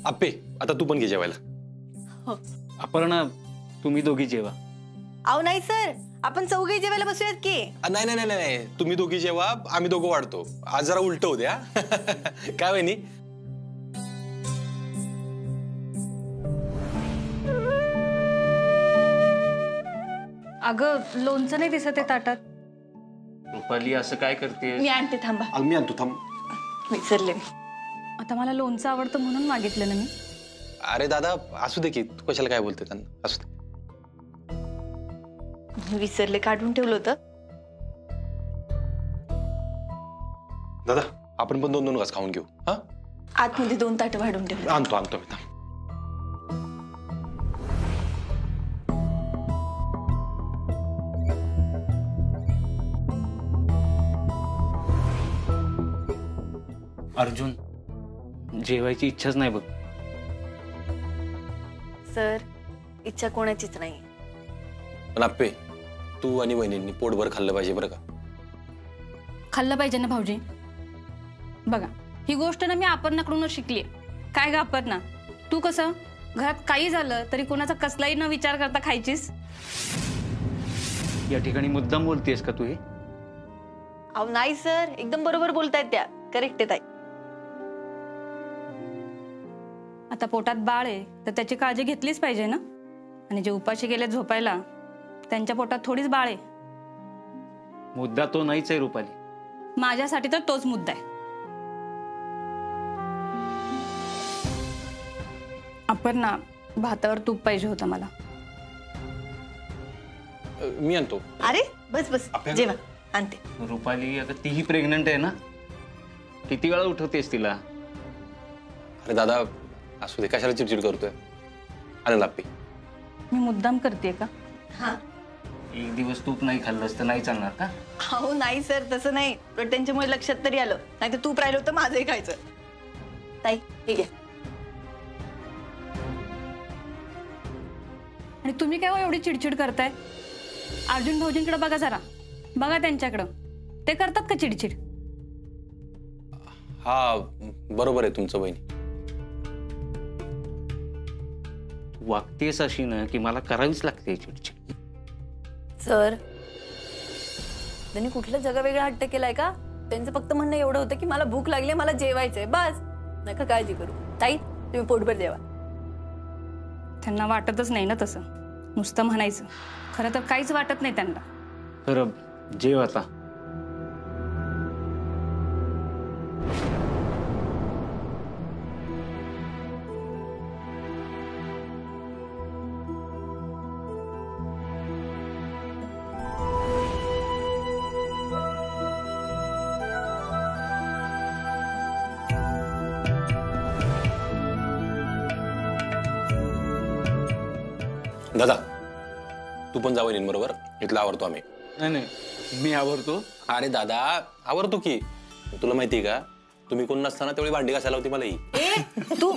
आप्पे आता तू पण घे जेवायला. हो. अपर्णा तुम्ही दोघी जेवा. अहो नाही सर, आपण चौघे जेवायला बसूयात की. नाही नाही नाही नाही, तुम्ही दोघी जेवा, आम्ही दोघं वाढतो. आज जरा उलट होऊ द्या. काय वहिनी? अगं लोणचं नाही दिसत आहे ताटात. रुपाली असं काय करते? मी आणते, थांबा. मी आणतो, थांब. विसरले मी. आता मला लोणचं आवडतं म्हणून मागितलं ना मी. अरे दादा असू दे की, तू कशाला काय बोलते त्यांना, असू दे. विसरले, काढून ठेवलं होतं. दादा आपण पण 2-2 घास खाऊन घेऊ. हा आतमध्ये 2 ताटं वाढून ठेवलं. आणतो आणतो मी, थांब. अर्जुन जेवायची इच्छाच नाही बघ. सर इच्छा कोणाचीच नाही. पण आप्पे तू आणि वहिनींनी पोटभर खाल्लं पाहिजे बरं का. खाल्लं पाहिजे ना भाऊजी. बघा ही गोष्ट ना मी अपर्णाकडूनच शिकली. काय ग अपर्णा, तू कसं घरात काही झालं तरी कोणाचा कसलाही न विचार करता खायचीस. या ठिकाणी मुद्दाम बोलतेस का तू हे? अहो नाही सर, एकदम बरोबर बोलतायत त्या. करेक्ट आहे ताई. आता पोटात बाळ आहे तर त्याची काळजी घेतलीच पाहिजे ना. आणि जे उपाशी गेले झोपायला त्यांच्या पोटात थोडीच बाळ आहे. मुद्दा तो नाहीच आहे रुपाली. माझ्यासाठी तर तोच मुद्दा आहे. अपर्णा भातावर तूप पाहिजे होतं मला. मी आणतो. अरे बस बस, जेवा, आणते. रुपाली अगं तीही प्रेग्नंट आहे ना, किती वेळा उठवतेस तिला? अरे दादा असू दे, कशाला चिडचिड करतोय. आणि लाप्पी मी मुद्दाम करते का? हा. एक दिवस तूप नाही खाल्लंस तर नाही चालणार का? अहो नाही सर, तसं नाही. पण त्यांच्यामुळे लक्षात तरी आलं, नाही तर तूप राहिलं होतं माझंही खायचं. ताई हे घ्या. आणि तुम्ही काय एवढी चिडचिड करताय? अर्जुन भाऊजींकडे बघा जरा, बघा त्यांच्याकडं. ते करतात का चिडचिड? हा बरोबर आहे तुमचं वहिनी. वागतेस अशी ना की मला करावीच लागते चिडचिड. सर त्यांनी कुठल्या जगावेगळा हट्ट केलाय का? त्यांचं फक्त म्हणणं एवढं होतं की मला भूक लागली, मला जेवायचंय, बस. नका काळजी करू ताई, तुम्ही पोटभर जेवा. त्यांना वाटतच नाही ना तसं, नुसतं म्हणायचं. खरं तर काहीच वाटत नाही त्यांना. खरं जेव आता. दादा तू पण जा वहिनींबरोबर, इथला आवरतो आम्ही. नाही नाही मी आवरतो. अरे दादा आवरतो की. तुला माहितीये का, तुम्ही कोण नसताना तेवढी भांडी घासायला होती मला ही. ए तू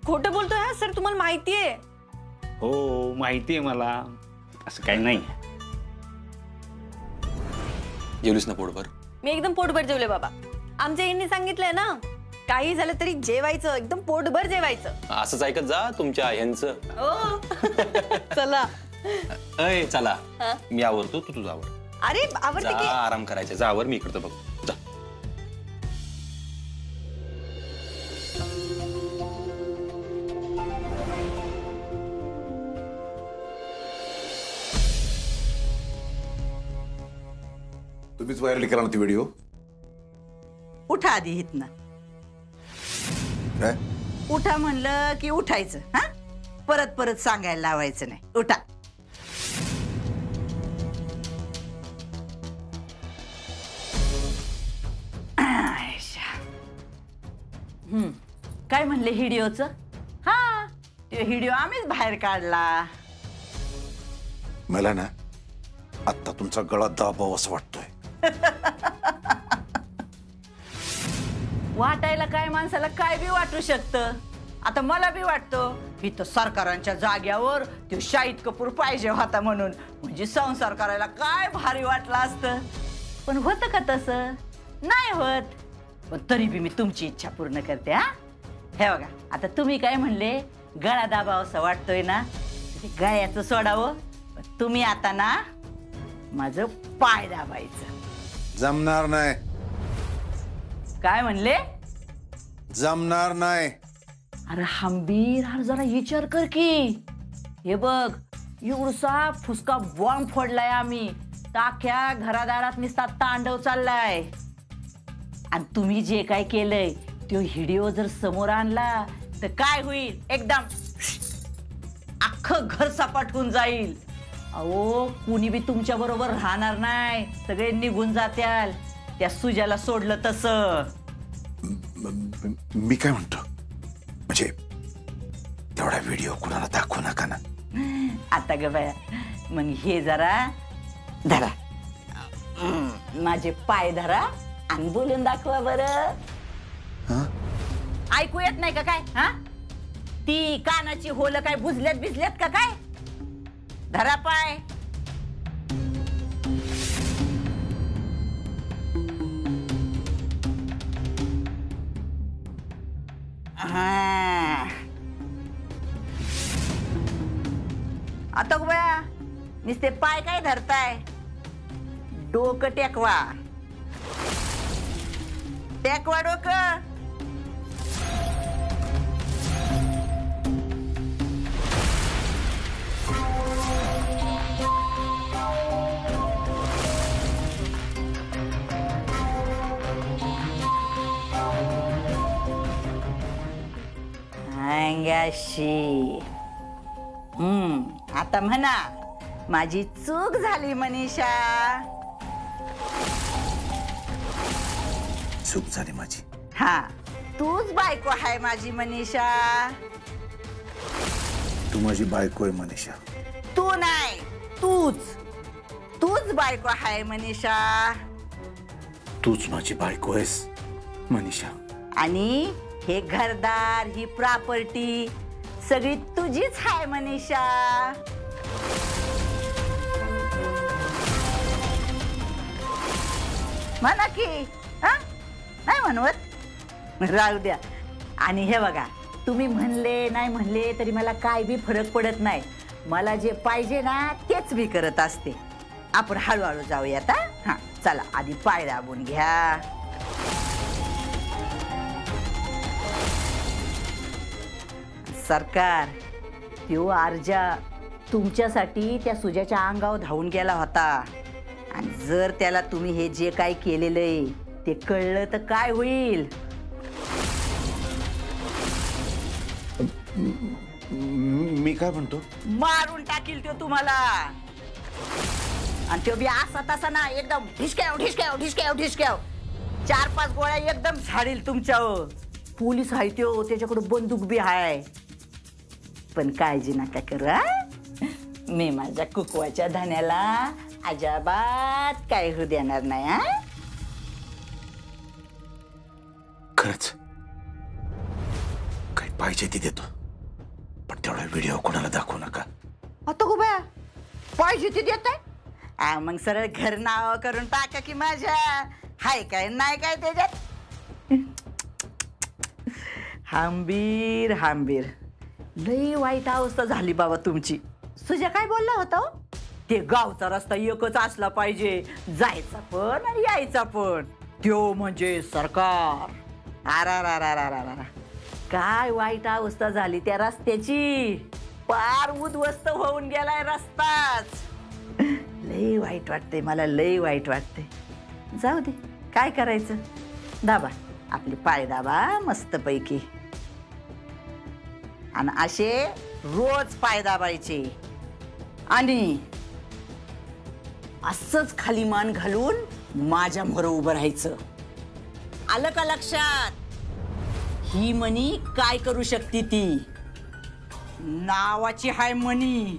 खोटं बोलतोय हा सर, तुम्हाला माहितीये. हो माहितीये मला, असं काही नाही. जेवलीस ना पोटभर? मी एकदम पोटभर जेवले बाबा. आमच्या यांनी सांगितलंय ना, काही झालं तरी जेवायचं, एकदम पोटभर जेवायचं. असंच ऐकत जा तुमच्या ह्यांचं. हो. चला. अय चला, मी आवरतो, तू तुझा आवर. अरे आवडते की. आराम करायचा, जा आवर, मी करतो बघ. जा. तुम्हीच व्हायरल केला ना ती व्हिडिओ? उठा आधी इथनं. काय? उठा म्हणलं की उठायचं. हा, परत परत सांगायला लावायचं नाही. उठा. काय म्हणले व्हिडिओच? हा, ते व्हिडिओ आम्हीच बाहेर काढला. मला ना आता तुमचा गळा दाबाव असं वाटतोय. वाटायला काय, माणसाला काय बी वाटू शकतं. आता मला बी वाटतं इथं सरकारांच्या जाग्यावर तो शाहिद कपूर पाहिजे होता म्हणून, म्हणजे संसार करायला काय भारी वाटलं असतं. पण होतं का तसं? नाही होत. पण तरी बी मी तुमची इच्छा पूर्ण करते. हा, हे बघा आता तुम्ही काय म्हणले गळा दाबाव असं वाटतोय ना ते गळ्याचं सोडावं तुम्ही आता ना माझं पाय दाबायचं जमणार नाही. काय म्हणले जमणार नाही. अरे हंबीर अरे जरा विचार कर की हे बघ एवढसा फुसका बॉम्ब फोडलाय आम्ही ताख्या घरादारात नुसता तांडव चाललाय आणि तुम्ही जे काय केलंय तो व्हिडिओ जर समोर आणला तर काय होईल एकदम अख्खं घर सपाट होऊन जाईल. अहो कुणी बी तुमच्या बरोबर राहणार नाही सगळे निघून जात्याल त्या सुजाला सोडलं तसं. मी काय म्हणतो म्हणजे तेवढा व्हिडिओ कुणाला दाखवू नका ना. आता ग बाया मग हे जरा धरा माझे पाय धरा आणि बोलून दाखवा बरं. ऐकू येत नाही का काय हा ती कानाची होलं काय बुजल्यात भिजल्यात का काय धरा पाय. आता बया नुसते पाय काय धरताय डोकं टेकवा टेकवा डोकं. अंगाशी आता म्हणा माझी चूक झाली मनीषा. चूक झाली माझी. हा तूच बायको आहे माझी मनीषा. तू माझी बायको आहे मनीषा. तू नाही तूच बायको आहे मनीषा. तूच माझी बायको आहेस मनीषा. आणि हे घरदार ही प्रॉपर्टी सगळी तुझीच आहे मनीषा. म्हणा की नाही म्हणवत राहू द्या. आणि हे बघा तुम्ही म्हणले नाही म्हणले तरी मला काय बी फरक पडत नाही. मला जे पाहिजे ना तेच मी करत असते. आपण हळूहळू जाऊयात. हा चला आधी पाय दाबून घ्या. सरकार त्यो आरजा तुमच्यासाठी त्या सुजाच्या अंगावर धावून गेला होता आणि जर त्याला तुम्ही हे जे काय केलेलं आहे ते कळलं तर काय होईल. मी काय म्हणतो मारून टाकील तो तुम्हाला. आणि तो बी असा तसा ना एकदम ढिसक्याव ढिसक्याव ढिसक्याव ढिसक्याव 4-5 गोळ्या एकदम झाडील तुमच्यावर. पोलीस आहे तो त्याच्याकडे बंदूक बी आहे. पण काळजी नका करू मी माझ्या कुकवाच्या धान्याला अजाबात काय होऊ देणार नाही. खरंच काही पाहिजे ती देतो पण तेवढा व्हिडिओ कोणाला दाखवू नका. आता गो बाया पाहिजे ती देत आहे मग सरळ घर नाव करून टाका की माझ्या हाय काय नाही काय त्याच्यात. हंबीर लई वाईट अवस्था झाली बाबा तुमची. सुजा काय बोलला होता ते गावचा रस्ता एकच असला पाहिजे जायचा पण आणि यायचा पण. त्यो म्हणजे सरकार. अरा काय वाईट अवस्था झाली त्या रस्त्याची. पार उद्ध्वस्त होऊन गेलाय रस्ताच. लई वाईट वाटते मला लई वाईट वाटते. जाऊ दे काय करायचं. दाबा आपले पाय दाबा मस्त पैकी आणि असे रोज पाय दाबायचे आणि असंच खाली मान घालून माझ्या मोर उभं राहायचं. आलं का लक्षात. ही मणी काय करू शकते ती नावाची हाय मणी.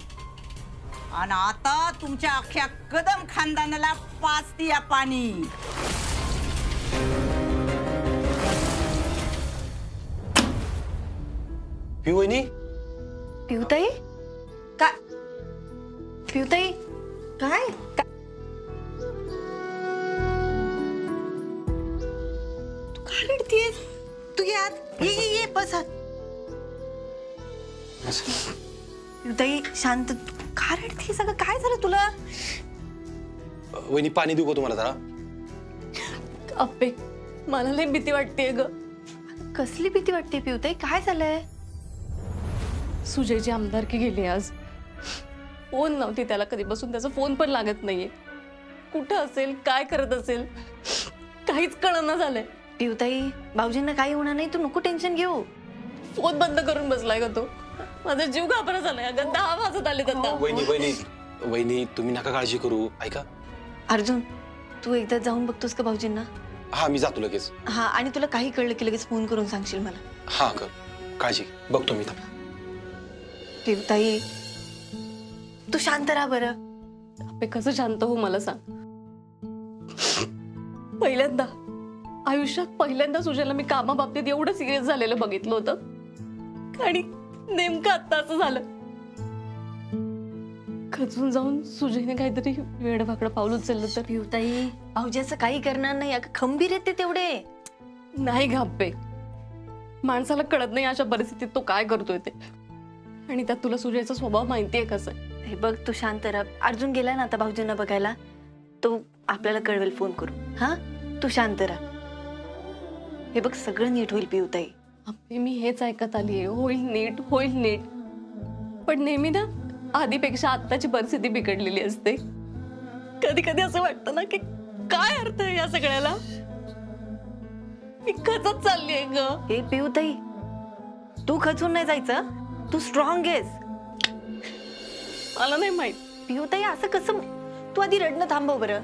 आणि आता तुमच्या अख्ख्या कदम खानदानाला पाचती या पाणी. पिवणी पिवताई का पिवताई काय का रडतीयस? तू ये आत. ये बस हात. ताई शांत, का रडते सगळं? काय झालं तुला? वहिनी पाणी देऊ का तुम्हाला जरा? अप्पे, मला लई भीती वाटतेय ग. कसली भीती वाटते पिवताई? काय झालंय? सुजयची आमदारकी गेली आज. फोन नव्हती त्याला कधीपासून, त्याचा फोन पण लागत नाहीये. कुठं असेल, काय करत असेल, काहीच कळना झालंय. पिवताई, भाऊजींना काही होणार नाही, तू नको टेन्शन घेऊ. फोन बंद करून बसलाय का तो? माझा जीव घाबरा झालाय अगं. 10 वाजत आले आता. वहिनी तुम्ही नका काळजी करू. ऐका अर्जुन, तू एकदा जाऊन बघतोस का भाऊजींना? हा मी जातो लगेच. हा, आणि तुला काही कळलं की लगेच फोन करून सांगशील मला. हा कर काळजी, बघतो मी. पिवताई, तू शांत राहा बरं. अप्पे, कसं शांत हो मला सांग. पहिल्यांदा आयुष्यात सुजयला मी कामाबाबतीत एवढं सिरियस झालेलं बघितलं होतं आणि नेमकं आता असं झालं. खचून जाऊन सुजयने काहीतरी वेडवाकडं पाऊल उचललं तर. पिवताई, भाऊजी असं काही करणार नाही. अगं खंबीर येते तेवढे. नाही घाबे, माणसाला कळत नाही अशा परिस्थितीत तो काय करतोय ते. आणि त्यात तुला सुजयचा स्वभाव माहितीये कसं. हे बघ, तू शांत राहा. अर्जुन गेलाय ना आता भाऊजींना बघायला, तो आपल्याला कळवेल फोन करून. हा, तू शांत राहा. हे बघ, सगळं नीट होईल पिवताई. अप्पे, मी हेच ऐकत आलीये, होईल नीट, होईल नीट. पण नेहमी ना आधीपेक्षा आत्ताची परिस्थिती बिघडलेली असते. कधी कधी असं वाटतं ना की काय अर्थ आहे या सगळ्याला. मी खचत चाललीये ग. हे पिवताई, तू खचून नाही जायचं. तू स्ट्रॉंग आहेस. मला नाही माहित. पिवताई, असं कसं? तू आधी रडणं थांबव बरं.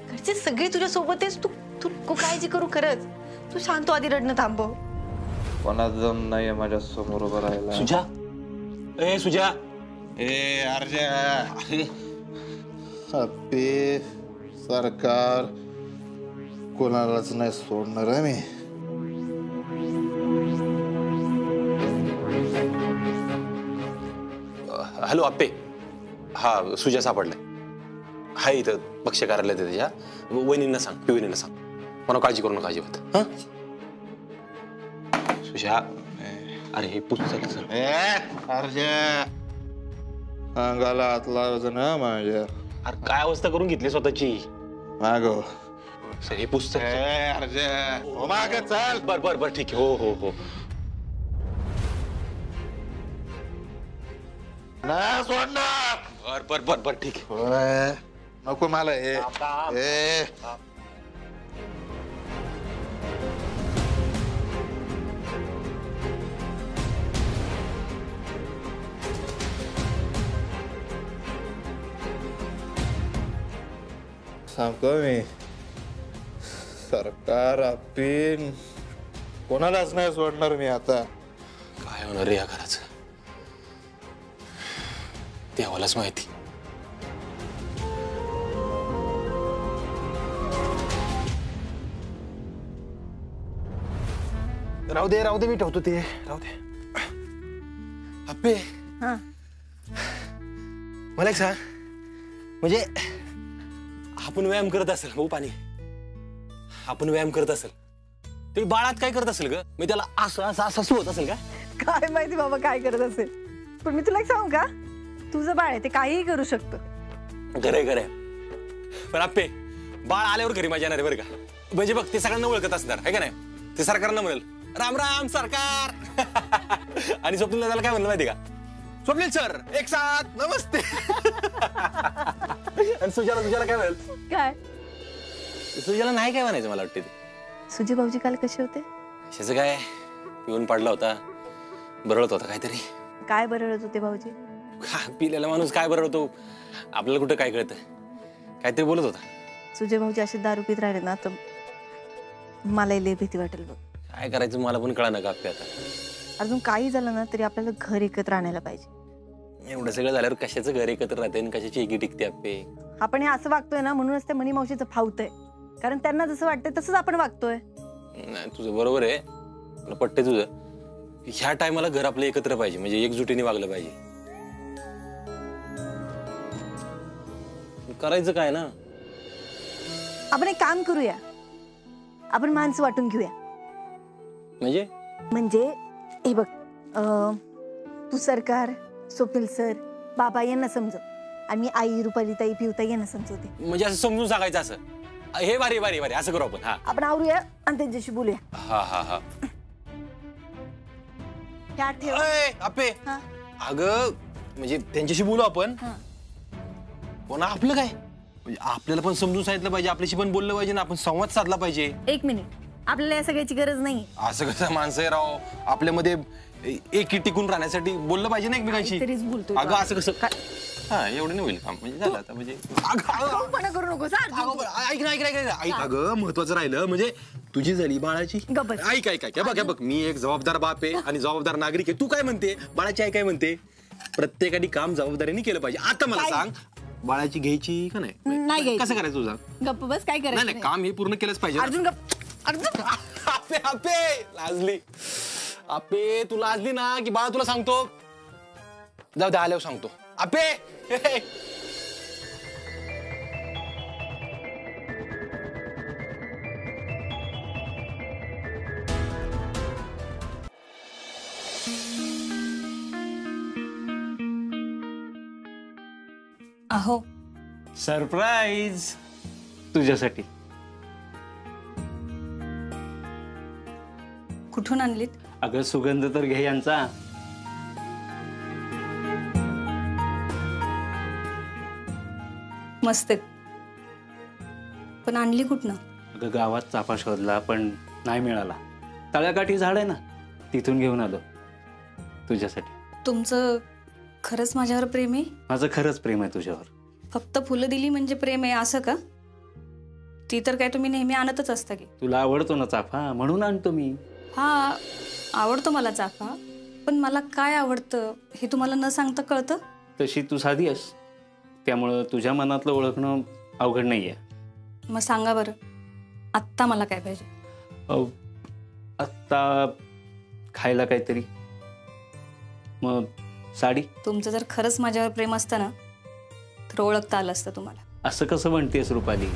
घरचे सगळे तुझ्या सोबत आहेस. तू तू नको काळजी करू. खरंच तू शांत, आधी रडणं थांबव. कोणाच दम नाहीये माझ्या समोर उभं राहायला. सुजा, ए सुजा. ए अर्जा, अप्पे, सरकार कोणालाच नाही सोडणार आहे मी. हॅलो अप्पे. हा सुजा सापडलाय. हाय इथं पक्ष कार्यालयात आहे त्याच्या. वहिनींना सांग, पिवणींना सांग, मला काळजी करू नका अजिबात. हा सुजा, अरे हे पुस्तक. ए अर्जा, अंगाला हात लावायचं ना माझ्या. अरे काय अवस्था करून घेतली स्वतःची. मागो हे पुस्तक. अर्जा, माग चाल. बर बर बर, ठीक आहे. हो हो हो. नाही सोडणार. बर बर बर बर, ठीक आहे. नको मला हे. सांगतो मी, सरकार अप्पीन कोणालाच नाही सोडणार मी आता. काय होणार रे या घराचं, देवालाच माहिती. राहू दे मी ठेवतो ते. राहू दे. अप्पे, हा, मला एक सांग, म्हणजे आपण व्यायाम करत असेल भाऊ, पाणी आपण व्यायाम करत असेल ते बाळात काय करत असेल ग? मी त्याला असं असं असं होत असेल का? काय माहिती बाबा काय करत असेल. पण मी तुला एक सांगू का, तुझं बाळ आहे ते काहीही करू शकतं. खरंय. पण अप्पे, बाळ आल्यावर घरी माझ्या येणार बरं का. म्हणजे बघ, ते सगळ्यांना ओळखत असणार आहे का नाही. ते सरकारनं म्हणेल राम राम सरकार. आणि स्वप्नील दादाला काय म्हणलं माहिती का? स्वप्नील सर एक साथ नमस्ते. आणि सुजाला काय म्हणेल? काय सुजाला नाही काय म्हणायचं मला वाटतं ते. सुजय भाऊजी काल कसे होते? कशाचं काय, पिऊन पडला होता, बरळत होता काहीतरी. काय बरळत होते भाऊजी? पिलेला माणूस काय बरळतो, आपल्याला कुठं काय कळतं. काहीतरी बोलत होता. सुजय भाऊजी असे दारू पित राहिले ना तर मला लय भीती वाटेल बघ. काय करायचं मला पण कळा ना का आपल्या. आता अजून काही झालं ना तरी आपल्याला घर एकत्र आणायला पाहिजे. एवढं सगळं झाल्यावर कशाचं घर एकत्र राहते आणि कशाची एकी टिकते आपे. आपण हे असं वागतोय ना म्हणूनच ते मनी मावशीचं फावतंय. कारण त्यांना जसं वाटतंय तसंच आपण वागतोय. नाही तुझं बरोबर आहे, मला पटते तुझं. ह्या टायमाला घर आपलं एकत्र पाहिजे, म्हणजे एकजुटीने वागलं पाहिजे. करायचं काय ना, आपण एक काम करूया, आपण माणसं वाटून घेऊया. म्हणजे म्हणजे हे बघ तू सरकार, स्वप्नील सर, बाबा यांना समजव आणि मी आई, रुपाली ताई, पिवताई यांना समजवते. म्हणजे असं समजून सांगायचं असं. हे भारी भारी भारी, असं करू आपण. हा आपण आवरूया आणि त्यांच्याशी बोलूया. हा हा हा. ह्या ठेव. आपे हा. अगं म्हणजे त्यांच्याशी बोलू आपण. पण आपलं काय म्हणजे आपल्याला पण समजून सांगितलं पाहिजे, आपल्याशी पण बोललं पाहिजे ना, आपण संवाद साधला पाहिजे. 1 मिनिट, आपल्याला या सगळ्याची गरज नाही. असं कसं माणसं आहे राव, आपल्यामध्ये एकी टिकून राहण्यासाठी बोललं पाहिजे ना एकमेकांशी. काहीतरीच बोलतोय अगं असं कसं हा एवढं नाही होईल काम म्हणजे झालं आता म्हणजे. करू नको ऐक ना ऐक ऐक ऐक अगं महत्वाचं राहिलं म्हणजे तुझी झाली बाळाची. ऐक ऐक ऐक बघ बघ, मी एक जबाबदार बाप आहे आणि जबाबदार नागरिक आहे. तू काय म्हणते, बाळाची आई काय म्हणते, प्रत्येकाने काम जबाबदारीने केलं पाहिजे. आता मला सांग, बाळाची घ्यायची का नाही, कसं करायचं तुझा? गप्प बस, काय करायचं नाही काम हे पूर्ण केलंच पाहिजे. अर्जुन गप्प. अर्जुन आपे आपे लाजली. आपे तू लाजली ना की बाळा तुला सांगतो. जाऊ दे, आल्यावर सांगतो. आपे अहो सरप्राईज तुझ्यासाठी. कुठून आणलीत? अगं सुगंध तर घे यांचा. मस्त आहेत. पण आणली कुठनं? अगं गावात चाफा शोधला पण नाही मिळाला. तळ्याकाठी झाड आहे ना, तिथून घेऊन आलो तुझ्यासाठी. तुमचं खरंच माझ्यावर प्रेम आहे? माझं खरंच प्रेम आहे तुझ्यावर. फक्त फुलं दिली म्हणजे प्रेम आहे असं का? ती तर काय तुम्ही नेहमी आणतच असता की. तुला आवडतो ना चाफा, म्हणून आणतो मी. हा, आवडतो मला चाफा, पण मला काय आवडतं हे तुम्हाला न सांगता कळतं? तशी तू साधी आहेस, त्यामुळं तुझ्या मनातलं ओळखणं अवघड नाहीये. मग सांगा बरं, आत्ता मला काय पाहिजे? आत्ता खायला काहीतरी, मग साडी. तुमचं जर खरंच माझ्यावर प्रेम असतं ना तर ओळखता आलं असतं तुम्हाला. असं कसं म्हणतेस रुपाली?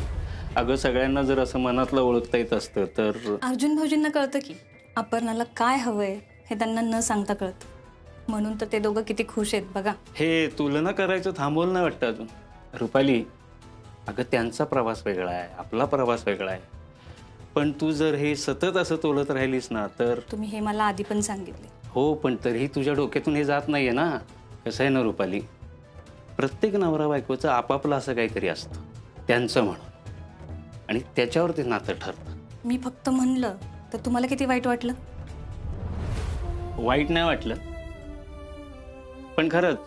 अगं सगळ्यांना जर असं मनातलं ओळखता येत असतं तर. अर्जुन भाऊजींना कळतं की अपर्णाला काय हवंय हे त्यांना न सांगता कळतं, म्हणून तर ते दोघं किती खुश आहेत बघा. हे तुलना करायचं थांबवलं नाही वाटतं अजून रुपाली. अगं त्यांचा प्रवास वेगळा आहे, आपला प्रवास वेगळा आहे. पण तू जर हे सतत असं तोलत राहिलीस ना तर. तुम्ही हे मला आधी पण सांगितले. हो, पण तरीही तुझ्या डोक्यातून हे जात नाहीये ना. कसं आहे ना रुपाली, प्रत्येक नवरा बायकोचं आपापलं असं काहीतरी असतं त्यांचं म्हणून, आणि त्याच्यावर ते नातं ठरतं. मी फक्त म्हणलं तर तुम्हाला किती वाईट वाटलं? वाईट नाही वाटलं, पण खरंच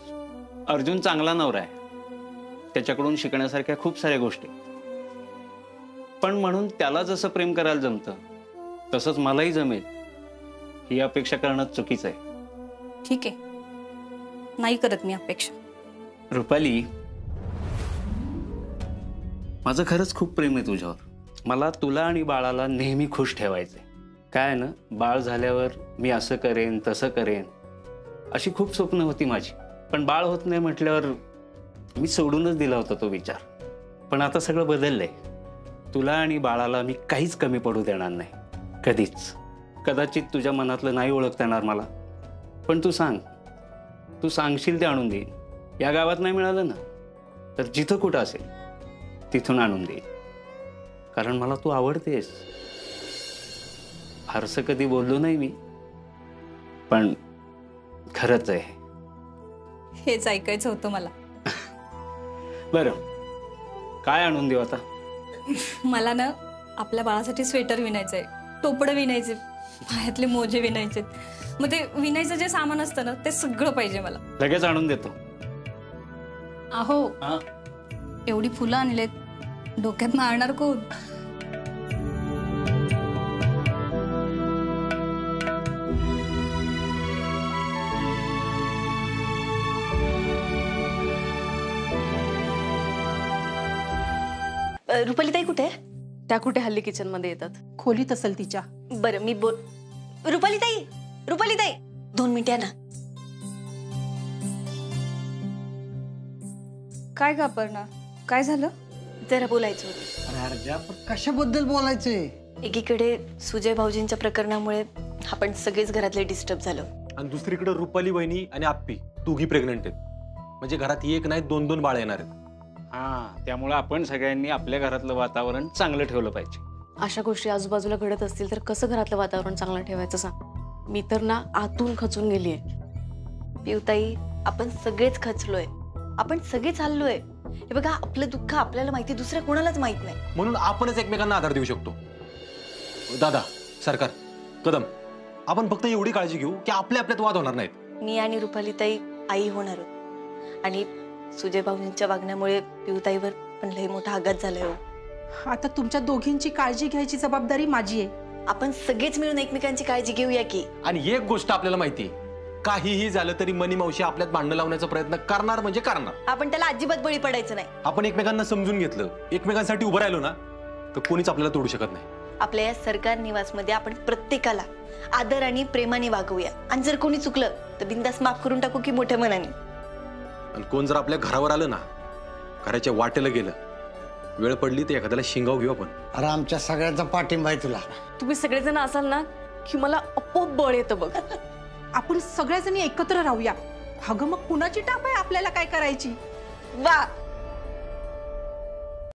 अर्जुन चांगला नवरा आहे. त्याच्याकडून शिकण्यासारख्या खूप साऱ्या गोष्टी. पण म्हणून त्याला जसं प्रेम करायला जमतं तसंच मलाही जमेल ही अपेक्षा करणं चुकीचं आहे. ठीक आहे, नाही करत मी अपेक्षा. रुपाली, माझं खरंच खूप प्रेम आहे तुझ्यावर. मला तुला आणि बाळाला नेहमी खुश ठेवायचंय. काय ना, बाळ झाल्यावर मी असं करेन तसं करेन अशी खूप स्वप्न होती माझी. पण बाळ होत नाही म्हटल्यावर मी सोडूनच दिला होता तो विचार. पण आता सगळं बदललंय. तुला आणि बाळाला मी काहीच कमी पडू देणार नाही, कधीच. कदाचित तुझ्या मनातलं नाही ओळखता येणार मला, पण तू सांग, तू सांगशील ते आणून देईन. या गावात नाही मिळालं ना तर जिथं कुठं असेल तिथून आणून देईन. कारण मला तू आवडतेस. फारसं कधी बोललो नाही मी, पण खरंच आहे. हेच ऐकायचं होतं मला. बरं, काय आणून देऊ आता? मला ना आपल्या बाळासाठी स्वेटर विणायचंय, टोपडं विणायचे, पायातले मोजे विणायचे. मग ते विणायचं जे सामान असतं ना ते सगळं पाहिजे मला. लगेच आणून देतो. अहो, एवढी फुलं आणलेत, डोक्यात मारणार कोण? रुपालीताई कुठे आहे? त्या कुठे हल्ली किचन मध्ये येतात. खोलीत असेल तिच्या. बरं मी बोल. रुपालीताई, रुपालीताई 2 मिनिटं या ना. काय ग अपर्णा, काय झालं? जरा बोलायचं होतं. अरे अर्जा, पण कशाबद्दल बोलायचंय? एकीकडे सुजय भाऊजींच्या प्रकरणामुळे आपण सगळेच घरातले डिस्टर्ब झालो. आणि दुसरीकडे रुपाली वहिनी आणि आप्पी दोघी प्रेग्नंट आहेत. म्हणजे घरात एक नाही 2-2 बाळ येणार आहेत. हा, त्यामुळे आपण सगळ्यांनी आपल्या घरातलं वातावरण चांगलं ठेवलं पाहिजे. अशा गोष्टी आजूबाजूला घडत असतील तर कसं घरातलं वातावरण चांगलं ठेवायचं सांग. मी तर ना आतून खचून गेलीये. पिवताई, आपण सगळेच खचलोय, आपण सगळेच हल्लोय. हे बघा, आपलं दुःख आपल्याला माहिती, दुसऱ्या कोणालाच माहित नाही. म्हणून आपणच एकमेकांना आधार देऊ शकतो. दादा, सरकार, कदम, आपण फक्त एवढी काळजी घेऊ की आपल्यात वाद होणार नाहीत. मी आणि रुपालीताई आई होणार आहोत. आणि सुजय भाऊंच्या वागण्यामुळे पिवताईवर पण लय मोठा आघात झालाय हो. आता तुमच्या दोघींची काळजी घ्यायची जबाबदारी माझी आहे. आपण सगळेच मिळून एकमेकांची काळजी घेऊया की. आणि एक गोष्ट आपल्याला माहिती आहे, काहीही झालं तरी मनी मावशी आपल्यात भांडणं लावण्याचा प्रयत्न करणार म्हणजे करणार. आपण त्याला अजिबात बळी पडायचं नाही. आपण एकमेकांना समजून घेतलं, एकमेकांसाठी उभं राहिलो ना, तर कोणीच आपल्याला तोडू शकत नाही. आपल्या या सरकार निवासमध्ये आपण प्रत्येकाला आदर आणि प्रेमाने वागवूया. आणि जर कोणी चुकलं तर बिंदास माफ करून टाकू की मोठ्या मनाने. आणि कोण जर आपल्या घरावर आलं ना, घराच्या वाटेला गेलं, वेळ पडली तर एखाद्याला शिंगाव घेऊ आपण. अरे आमच्या सगळ्यांचा पाठिंबा आहे तुला. तुम्ही सगळेजण असाल ना की मला आपोआप बळ येतं बघ. आपण सगळ्याजणी एकत्र राहूया. अगं मग कुणाची टाप आहे आपल्याला काय करायची. वा,